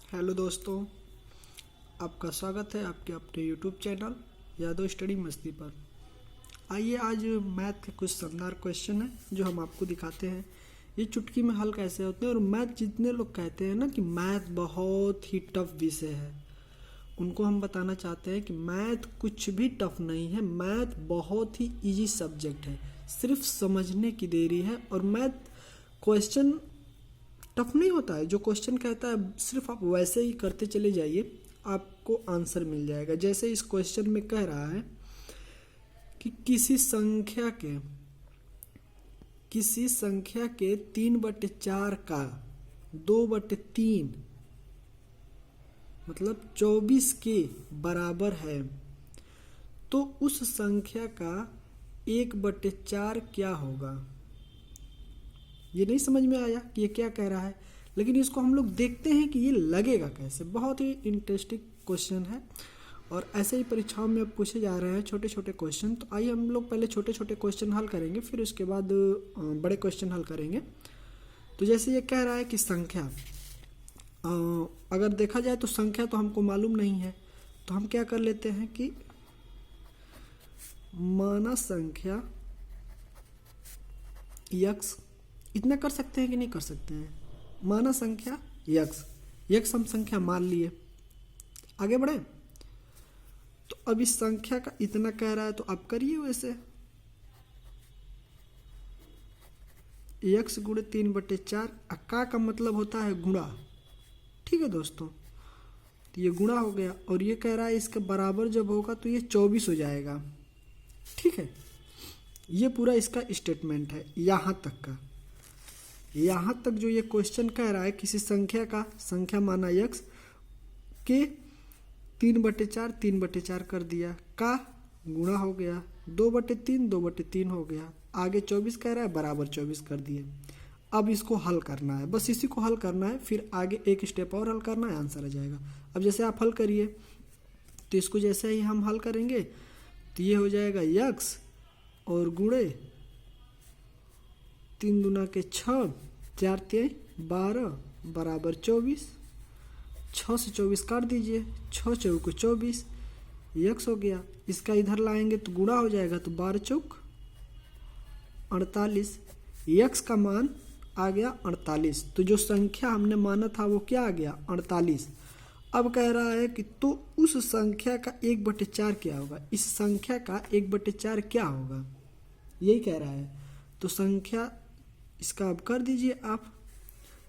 Hello दोस्तों, आपका स्वागत है आपके अपने यूट्यूब चैनल यादव स्टडी मस्ती पर। आइए आज मैथ के कुछ शानदार क्वेश्चन हैं जो हम आपको दिखाते हैं ये चुटकी में हल कैसे होते हैं। और मैथ जितने लोग कहते हैं ना कि मैथ बहुत ही टफ विषय है, उनको हम बताना चाहते हैं कि मैथ कुछ भी टफ नहीं है। मैथ बहुत ही इजी सब्जेक्ट है, सिर्फ समझने की देरी है। और मैथ क्वेश्चन टफ नहीं होता है, जो क्वेश्चन कहता है सिर्फ आप वैसे ही करते चले जाइए, आपको आंसर मिल जाएगा। जैसे इस क्वेश्चन में कह रहा है कि किसी संख्या के 3/4 का 2/3 मतलब 24 के बराबर है, तो उस संख्या का 1/4 क्या होगा। ये नहीं समझ में आया कि ये क्या कह रहा है, लेकिन इसको हम लोग देखते हैं कि ये लगेगा कैसे। बहुत ही इंटरेस्टिंग क्वेश्चन है और ऐसे ही परीक्षाओं में अब पूछे जा रहे हैं छोटे छोटे क्वेश्चन। तो आइए हम लोग पहले छोटे छोटे क्वेश्चन हल करेंगे, फिर उसके बाद बड़े क्वेश्चन हल करेंगे। तो जैसे ये कह रहा है कि संख्या, अगर देखा जाए तो संख्या तो हमको मालूम नहीं है, तो हम क्या कर लेते हैं कि माना संख्या यक्स, इतना कर सकते हैं कि नहीं कर सकते हैं। माना संख्या यक्स हम संख्या मान लिए, आगे बढ़े। तो अब इस संख्या का इतना कह रहा है तो आप करिए वैसे, यक्स गुणे 3/4। का मतलब होता है गुणा, ठीक है दोस्तों। तो ये गुणा हो गया और ये कह रहा है इसके बराबर जब होगा तो ये 24 हो जाएगा, ठीक है। ये पूरा इसका स्टेटमेंट है यहाँ तक का। यहाँ तक जो ये क्वेश्चन कह रहा है किसी संख्या का, संख्या माना यक्स के 3/4 कर दिया, का गुणा हो गया, 2/3 हो गया, आगे 24 कह रहा है बराबर 24 कर दिए। अब इसको हल करना है, बस इसी को हल करना है, फिर आगे एक स्टेप और हल करना है, आंसर आ जाएगा। अब जैसे आप हल करिए तो इसको जैसे ही हम हल करेंगे तो ये हो जाएगा यक्स और गुणे 3 दूना के 6, 4 3 12 बराबर 24। 6 से 24 काट दीजिए, 6 चौक 24, यक्स हो गया। इसका इधर लाएंगे तो गुणा हो जाएगा, तो 12 चौक 48। यक्स का मान आ गया 48। तो जो संख्या हमने माना था वो क्या आ गया 48। अब कह रहा है कि तो उस संख्या का 1/4 क्या होगा, इस संख्या का 1/4 क्या होगा, यही कह रहा है। तो संख्या इसका अब कर दीजिए आप,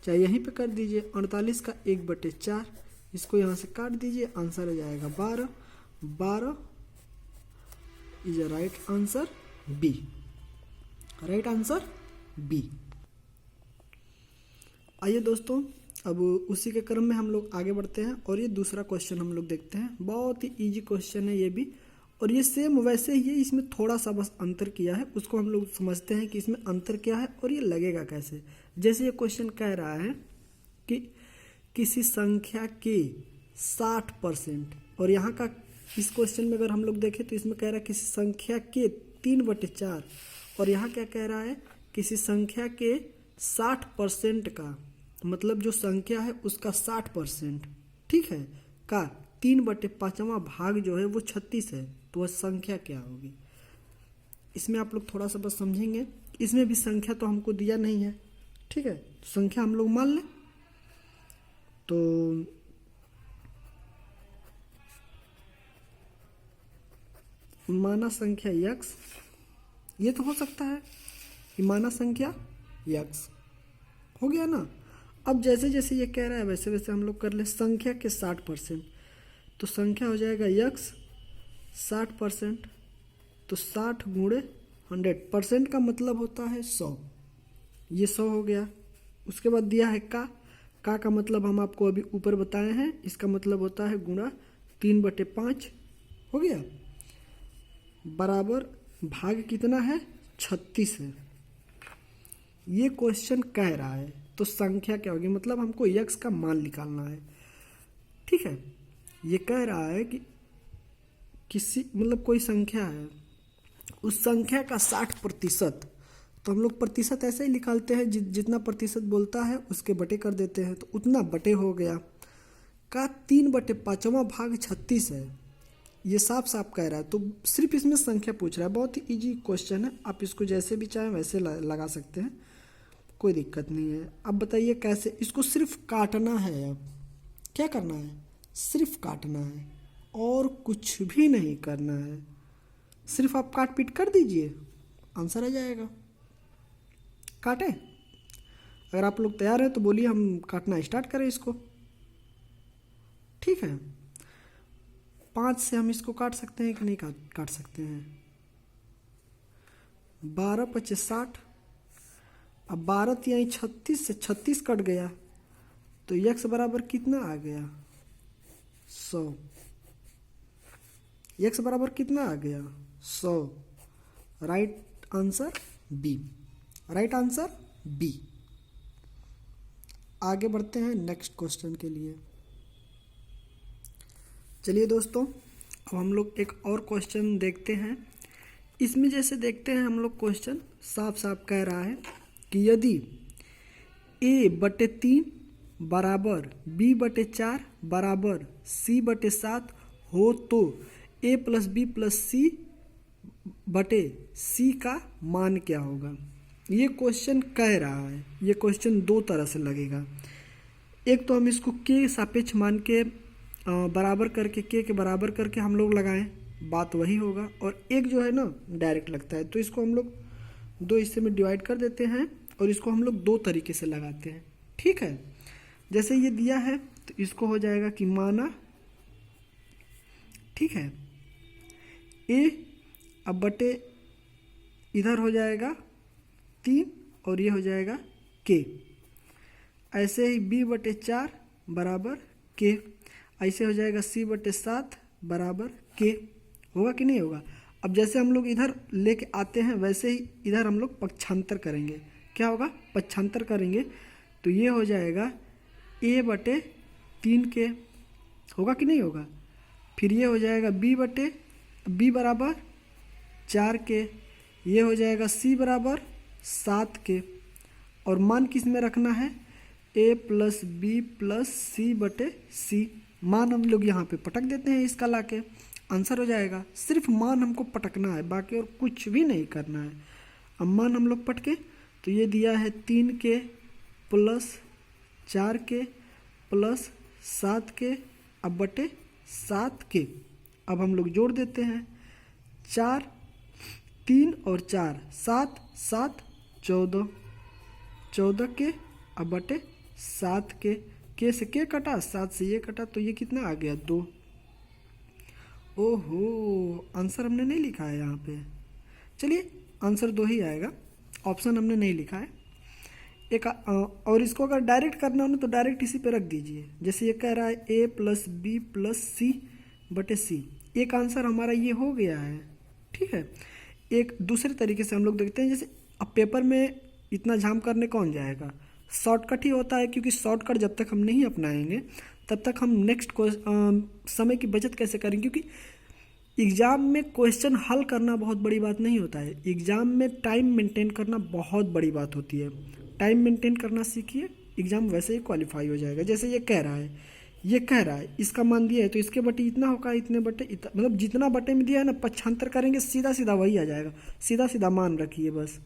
चाहे यहीं पे कर दीजिए। 48 का 1/4, इसको यहाँ से काट दीजिए, आंसर आ जाएगा 12। 12 is a right answer B, right answer B. आइए दोस्तों, अब उसी के क्रम में हम लोग आगे बढ़ते हैं और ये दूसरा क्वेश्चन हम लोग देखते हैं। बहुत ही इजी क्वेश्चन है ये भी, और ये सेम वैसे ही है, इसमें थोड़ा सा बस अंतर किया है, उसको हम लोग समझते हैं कि इसमें अंतर क्या है और ये लगेगा कैसे। जैसे ये क्वेश्चन कह रहा है कि किसी संख्या के 60%, और यहाँ का इस क्वेश्चन में अगर हम लोग देखें तो इसमें कह रहा है किसी संख्या के 3/4, और यहाँ क्या कह रहा है किसी संख्या के 60% का, मतलब जो संख्या है उसका 60%, ठीक है, का 3/5वां भाग जो है वो 36 है, तो वह संख्या क्या होगी। इसमें आप लोग थोड़ा सा बस समझेंगे, इसमें भी संख्या तो हमको दिया नहीं है, ठीक है, तो संख्या हम लोग मान लें। तो माना संख्या यक्स, ये तो हो सकता है कि माना संख्या यक्स हो गया ना। अब जैसे जैसे ये कह रहा है वैसे वैसे हम लोग कर ले। संख्या के 60%, तो संख्या हो जाएगा यक्स 60%, तो 60 गुणे 100%, का मतलब होता है 100, ये 100 हो गया। उसके बाद दिया है का मतलब हम आपको अभी ऊपर बताए हैं, इसका मतलब होता है गुणा 3/5 हो गया, बराबर भाग कितना है 36 है। ये क्वेश्चन कह रहा है तो संख्या क्या होगी, मतलब हमको यक्स का मान निकालना है, ठीक है। ये कह रहा है कि किसी मतलब कोई संख्या है, उस संख्या का 60%, तो हम लोग प्रतिशत ऐसे ही निकालते हैं, जितना प्रतिशत बोलता है उसके बटे कर देते हैं, तो उतना बटे हो गया। का 3/5वां भाग 36 है, ये साफ साफ कह रहा है। तो सिर्फ इसमें संख्या पूछ रहा है, बहुत ही इजी क्वेश्चन है, आप इसको जैसे भी चाहें वैसे लगा सकते हैं, कोई दिक्कत नहीं है। अब बताइए कैसे, इसको सिर्फ काटना है। अब क्या करना है, सिर्फ काटना है और कुछ भी नहीं करना है, सिर्फ आप काट पीट कर दीजिए, आंसर आ जाएगा। काटें? अगर आप लोग तैयार हैं तो बोलिए, हम काटना स्टार्ट करें इसको। ठीक है, 5 से हम इसको काट सकते हैं कि नहीं काट सकते हैं? 12 × 5 = 60। अब 12 यहीं 36 से 36 कट गया, तो x बराबर कितना आ गया? 100। x बराबर कितना आ गया? 100। Right answer B, right answer B. आगे बढ़ते हैं नेक्स्ट क्वेश्चन के लिए। चलिए दोस्तों, अब हम लोग एक और क्वेश्चन देखते हैं। इसमें जैसे देखते हैं हम लोग, क्वेश्चन साफ साफ कह रहा है कि यदि a/3 बराबर b/4 बराबर c/7 हो तो a + b + c/c का मान क्या होगा? ये क्वेश्चन कह रहा है, ये क्वेश्चन दो तरह से लगेगा। एक तो हम इसको के सापेक्ष मान के बराबर करके, के बराबर करके हम लोग लगाएं, बात वही होगा। और एक जो है ना डायरेक्ट लगता है, तो इसको हम लोग दो हिस्से में डिवाइड कर देते हैं और इसको हम लोग दो तरीके से लगाते हैं। ठीक है, जैसे ये दिया है तो इसको हो जाएगा कि माना, ठीक है, a अब बटे इधर हो जाएगा 3 और ये हो जाएगा k। ऐसे ही b/4 बराबर k, ऐसे हो जाएगा c/7 बराबर k। होगा कि नहीं होगा? अब जैसे हम लोग इधर लेके आते हैं वैसे ही इधर हम लोग पक्षांतर करेंगे। क्या होगा? पक्षांतर करेंगे तो ये हो जाएगा a/3k। होगा कि नहीं होगा? फिर ये हो जाएगा b बराबर 4k, ये हो जाएगा c बराबर 7k। और मान किस में रखना है? a + b + c/c। मान हम लोग यहाँ पे पटक देते हैं, इसका लाके आंसर हो जाएगा। सिर्फ मान हमको पटकना है, बाकी और कुछ भी नहीं करना है। अब मान हम लोग पटके तो ये दिया है 3k + 4k + 7k अब बटे 7k। अब हम लोग जोड़ देते हैं, 4 3 और 4 7 7 14, 14k अब बटे 7k। के से के कटा, 7 से ये कटा, तो ये कितना आ गया? 2। ओहो, आंसर हमने नहीं लिखा है यहाँ पे। चलिए, आंसर 2 ही आएगा, ऑप्शन हमने नहीं लिखा है। एक और इसको अगर डायरेक्ट करना हो ना तो डायरेक्ट इसी पे रख दीजिए। जैसे ये कह रहा है a + b + c/c, एक आंसर हमारा ये हो गया है। ठीक है, एक दूसरे तरीके से हम लोग देखते हैं। जैसे अब पेपर में इतना झाम करने कौन जाएगा, शॉर्टकट ही होता है, क्योंकि शॉर्टकट जब तक हम नहीं अपनाएंगे तब तक हम नेक्स्ट समय की बचत कैसे करेंगे? क्योंकि एग्ज़ाम में क्वेश्चन हल करना बहुत बड़ी बात नहीं होता है, एग्ज़ाम में टाइम मेंटेन करना बहुत बड़ी बात होती है। टाइम मेंटेन करना सीखिए, एग्ज़ाम वैसे ही क्वालिफाई हो जाएगा। जैसे ये कह रहा है, ये कह रहा है इसका मान दिया है तो इसके बटे इतना होगा, इतने बटे इतना, मतलब जितना बटे में दिया है ना पक्षांतर करेंगे सीधा सीधा वही आ जाएगा। सीधा सीधा मान रखिए बस,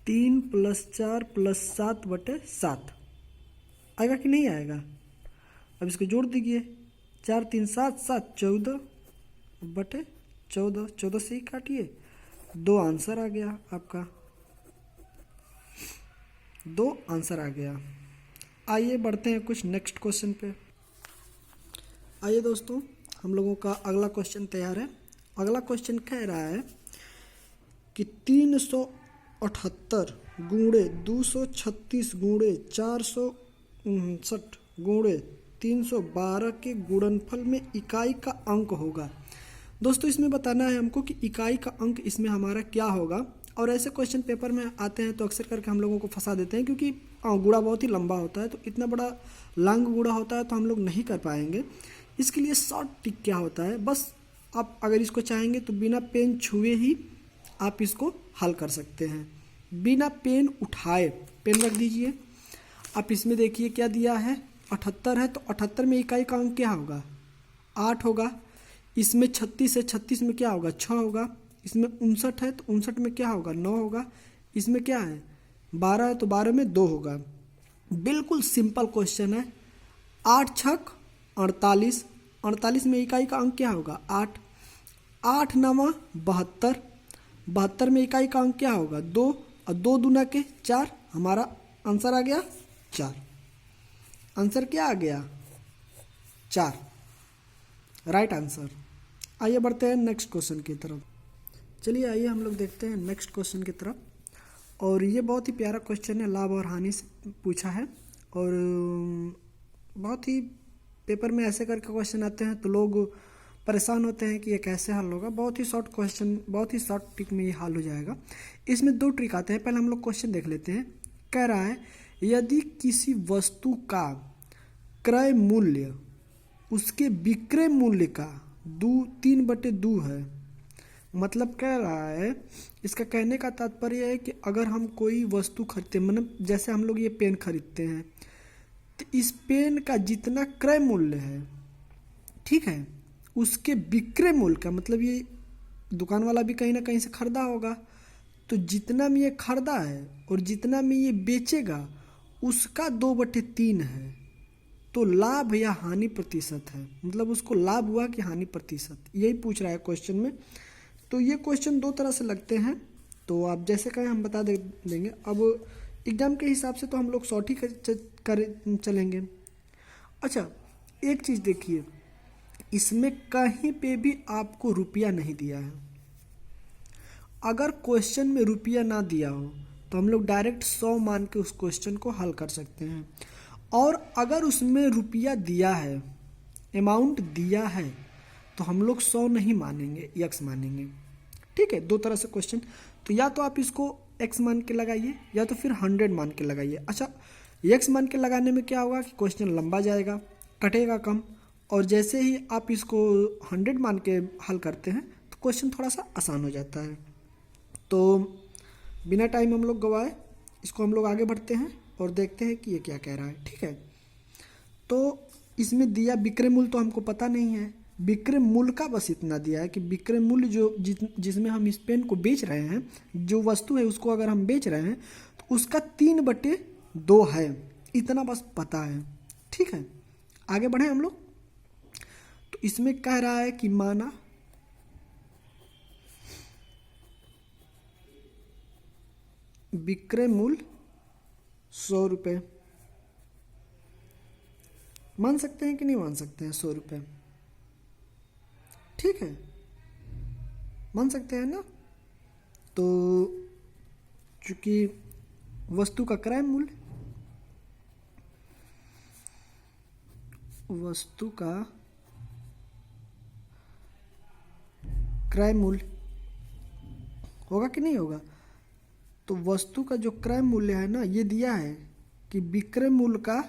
3 + 4 + 7/7 आएगा कि नहीं आएगा? अब इसको जोड़ दीजिए, 4 3 7 7 14 बटे 14, 14 से ही काटिए, 2 आंसर आ गया आपका, 2 आंसर आ गया। आइए बढ़ते हैं कुछ नेक्स्ट क्वेश्चन पे। आइए दोस्तों, हम लोगों का अगला क्वेश्चन तैयार है। अगला क्वेश्चन कह रहा है कि 378 गुणे 236 गुणे 459 गुणे 312 के गुणनफल में इकाई का अंक होगा। दोस्तों इसमें बताना है हमको कि इकाई का अंक इसमें हमारा क्या होगा। और ऐसे क्वेश्चन पेपर में आते हैं तो अक्सर करके हम लोगों को फंसा देते हैं, क्योंकि गुणा बहुत ही लंबा होता है, तो इतना बड़ा लॉन्ग गुणा होता है तो हम लोग नहीं कर पाएंगे। इसके लिए शॉर्ट ट्रिक क्या होता है, बस आप अगर इसको चाहेंगे तो बिना पेन छुए ही आप इसको हल कर सकते हैं, बिना पेन उठाए। पेन रख दीजिए। आप इसमें देखिए क्या दिया है, 78 है, तो 78 में इकाई का अंक क्या होगा? 8 होगा। इसमें 36 है, 36 में क्या होगा? 6 होगा। इसमें 59 है, तो 59 में क्या होगा? 9 होगा। इसमें क्या है? 12 है, तो 12 में 2 होगा। बिल्कुल सिंपल क्वेश्चन है। 8 छक 48, 48 में इकाई का अंक क्या होगा? 8। 8 नवा 72, 72 में इकाई का अंक क्या होगा? 2, और 2 दूना के 4। हमारा आंसर आ गया 4। आंसर क्या आ गया? 4, राइट आंसर। आइए बढ़ते हैं नेक्स्ट क्वेश्चन की तरफ। चलिए आइए हम लोग देखते हैं नेक्स्ट क्वेश्चन की तरफ। और ये बहुत ही प्यारा क्वेश्चन है, लाभ और हानि से पूछा है। और बहुत ही पेपर में ऐसे करके क्वेश्चन आते हैं तो लोग परेशान होते हैं कि ये कैसे हल होगा। बहुत ही शॉर्ट क्वेश्चन, बहुत ही शॉर्ट ट्रिक में ये हल हो जाएगा। इसमें 2 ट्रिक आते हैं। पहले हम लोग क्वेश्चन देख लेते हैं। कह रहा है यदि किसी वस्तु का क्रय मूल्य उसके विक्रय मूल्य का 3/2 है। मतलब कह रहा है, इसका कहने का तात्पर्य है कि अगर हम कोई वस्तु खरीदते हैं, मतलब जैसे हम लोग ये पेन खरीदते हैं, तो इस पेन का जितना क्रय मूल्य है, ठीक है, उसके विक्रय मूल्य का, मतलब ये दुकान वाला भी कहीं ना कहीं से खरीदा होगा, तो जितना में ये खरीदा है और जितना में ये बेचेगा उसका 2/3 है। तो लाभ या हानि प्रतिशत है, मतलब उसको लाभ हुआ कि हानि प्रतिशत, यही पूछ रहा है क्वेश्चन में। तो ये क्वेश्चन 2 तरह से लगते हैं, तो आप जैसे कहें हम बता देंगे। अब एग्जाम के हिसाब से तो हम लोग शॉर्ट ही कर चलेंगे। अच्छा, एक चीज़ देखिए, इसमें कहीं पे भी आपको रुपया नहीं दिया है। अगर क्वेश्चन में रुपया ना दिया हो तो हम लोग डायरेक्ट 100 मान के उस क्वेश्चन को हल कर सकते हैं। और अगर उसमें रुपया दिया है, अमाउंट दिया है, तो हम लोग 100 नहीं मानेंगे, x मानेंगे। ठीक है, 2 तरह से क्वेश्चन। तो या तो आप इसको x मान के लगाइए या तो फिर 100 मान के लगाइए। अच्छा, x मान के लगाने में क्या होगा कि क्वेश्चन लंबा जाएगा, कटेगा कम, और जैसे ही आप इसको 100 मान के हल करते हैं तो क्वेश्चन थोड़ा सा आसान हो जाता है। तो बिना टाइम हम लोग गवाए इसको हम लोग आगे बढ़ते हैं और देखते हैं कि ये क्या कह रहा है। ठीक है, तो इसमें दिया विक्रय मूल्य तो हमको पता नहीं है, विक्रय मूल्य का बस इतना दिया है कि विक्रय मूल्य जो जिसमें हम इस पेन को बेच रहे हैं, जो वस्तु है उसको अगर हम बेच रहे हैं तो उसका 3/2 है, इतना बस पता है। ठीक है, आगे बढ़े हम लोग। तो इसमें कह रहा है कि माना विक्रय मूल्य 100 रुपये, मान सकते हैं कि नहीं मान सकते हैं? 100 रुपये, ठीक है, मान सकते हैं ना। तो चूंकि वस्तु का क्रय मूल्य, वस्तु का क्रय मूल्य होगा कि नहीं होगा, तो वस्तु का जो क्रय मूल्य है ना, ये दिया है कि विक्रय मूल्य का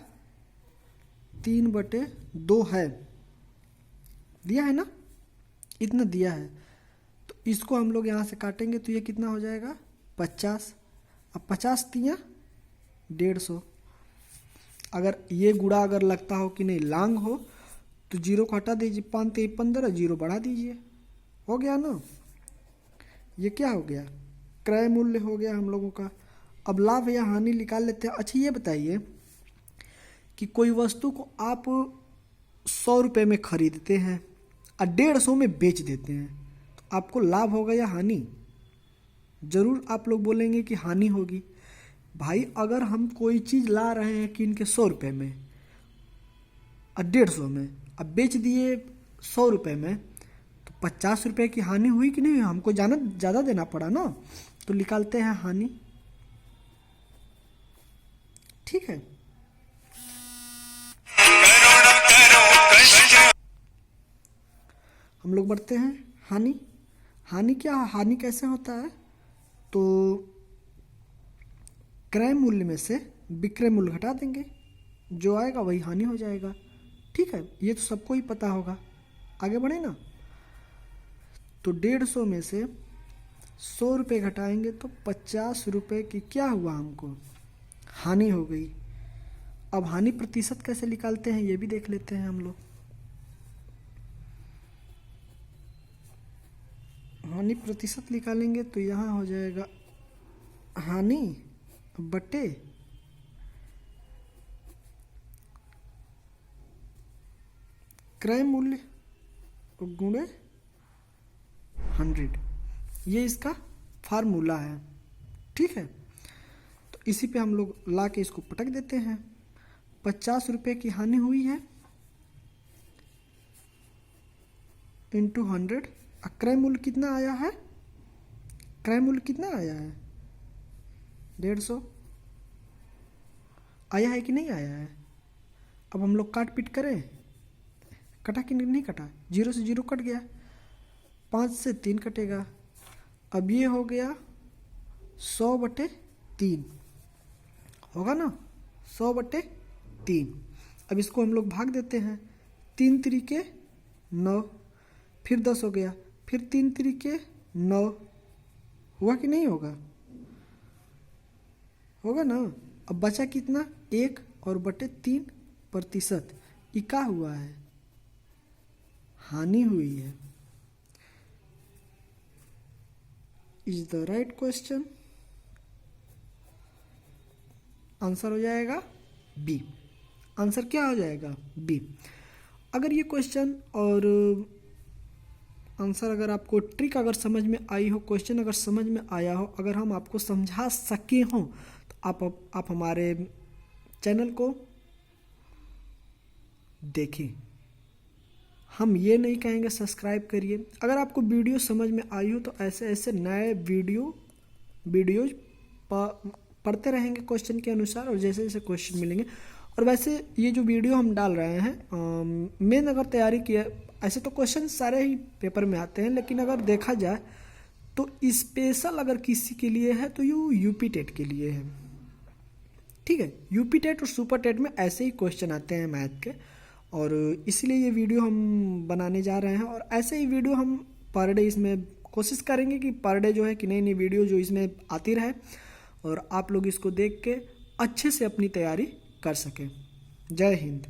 3/2 है, दिया है ना, इतना दिया है। तो इसको हम लोग यहाँ से काटेंगे तो ये कितना हो जाएगा? 50। अब 50 तिया 150। अगर ये गुणा अगर लगता हो कि नहीं लांग हो तो 0 को हटा दीजिए, 5 3 15, 0 बढ़ा दीजिए, हो गया ना। ये क्या हो गया? क्रय मूल्य हो गया हम लोगों का। अब लाभ या हानि निकाल लेते हैं। अच्छा, ये बताइए कि कोई वस्तु को आप 100 रुपये में खरीदते हैं और 150 में बेच देते हैं, तो आपको लाभ होगा या हानि? जरूर आप लोग बोलेंगे कि हानि होगी। भाई, अगर हम कोई चीज़ ला रहे हैं कि इनके 100 रुपये में और 150 में, अब बेच दिए 100 रुपये में, तो 50 रुपये की हानि हुई कि नहीं? हमको ज़्यादा देना पड़ा ना। तो निकालते हैं हानि। ठीक है, हम लोग बढ़ते हैं हानि। हानि क्या, हानि कैसे होता है? तो क्रय मूल्य में से विक्रय मूल्य घटा देंगे, जो आएगा वही हानि हो जाएगा। ठीक है, ये तो सबको ही पता होगा। आगे बढ़े ना। तो 150 में से 100 रुपये घटाएंगे तो 50 रुपये की क्या हुआ? हमको हानि हो गई। अब हानि प्रतिशत कैसे निकालते हैं ये भी देख लेते हैं हम लोग। हानि प्रतिशत निकालेंगे तो यहाँ हो जाएगा हानि बटे क्रय मूल्य गुणे 100, ये इसका फार्मूला है। ठीक है, तो इसी पे हम लोग ला के इसको पटक देते हैं। 50 रुपये की हानि हुई है इंटू 100। क्रय मूल्य कितना आया है? क्रय मूल्य कितना आया है? 150 आया है कि नहीं आया है? अब हम लोग काट पीट करें, कटा कि नहीं कटा? 0 से 0 कट गया, 5 से 3 कटेगा। अब ये हो गया 100/3 होगा ना, 100/3। अब इसको हम लोग भाग देते हैं, 3 तरीके 9, फिर 10 हो गया, फिर 3 तरीके 9, हुआ कि नहीं होगा? होगा ना। अब बचा कितना? 1 और बटे 3%। ये क्या हुआ है? हानि हुई है। Is the right question. Answer हो जाएगा बी। आंसर क्या हो जाएगा? बी। अगर ये क्वेश्चन और आंसर अगर आपको ट्रिक अगर समझ में आई हो, क्वेश्चन अगर समझ में आया हो, अगर हम आपको समझा सके हों, तो आप हमारे चैनल को देखें। हम ये नहीं कहेंगे सब्सक्राइब करिए। अगर आपको वीडियो समझ में आई हो तो ऐसे ऐसे नए वीडियोज पढ़ते रहेंगे क्वेश्चन के अनुसार, और जैसे जैसे क्वेश्चन मिलेंगे। और वैसे ये जो वीडियो हम डाल रहे हैं, मेन अगर तैयारी किया, ऐसे तो क्वेश्चन सारे ही पेपर में आते हैं, लेकिन अगर देखा जाए तो स्पेशल अगर किसी के लिए है तो यूपी टेट के लिए है। ठीक है, यूपी टेट और सुपर टेट में ऐसे ही क्वेश्चन आते हैं मैथ के, और इसलिए ये वीडियो हम बनाने जा रहे हैं। और ऐसे ही वीडियो हम पर डे इसमें कोशिश करेंगे कि पर डे जो है कि नई नई वीडियो जो इसमें आती रहे, और आप लोग इसको देख के अच्छे से अपनी तैयारी कर सकें। जय हिंद।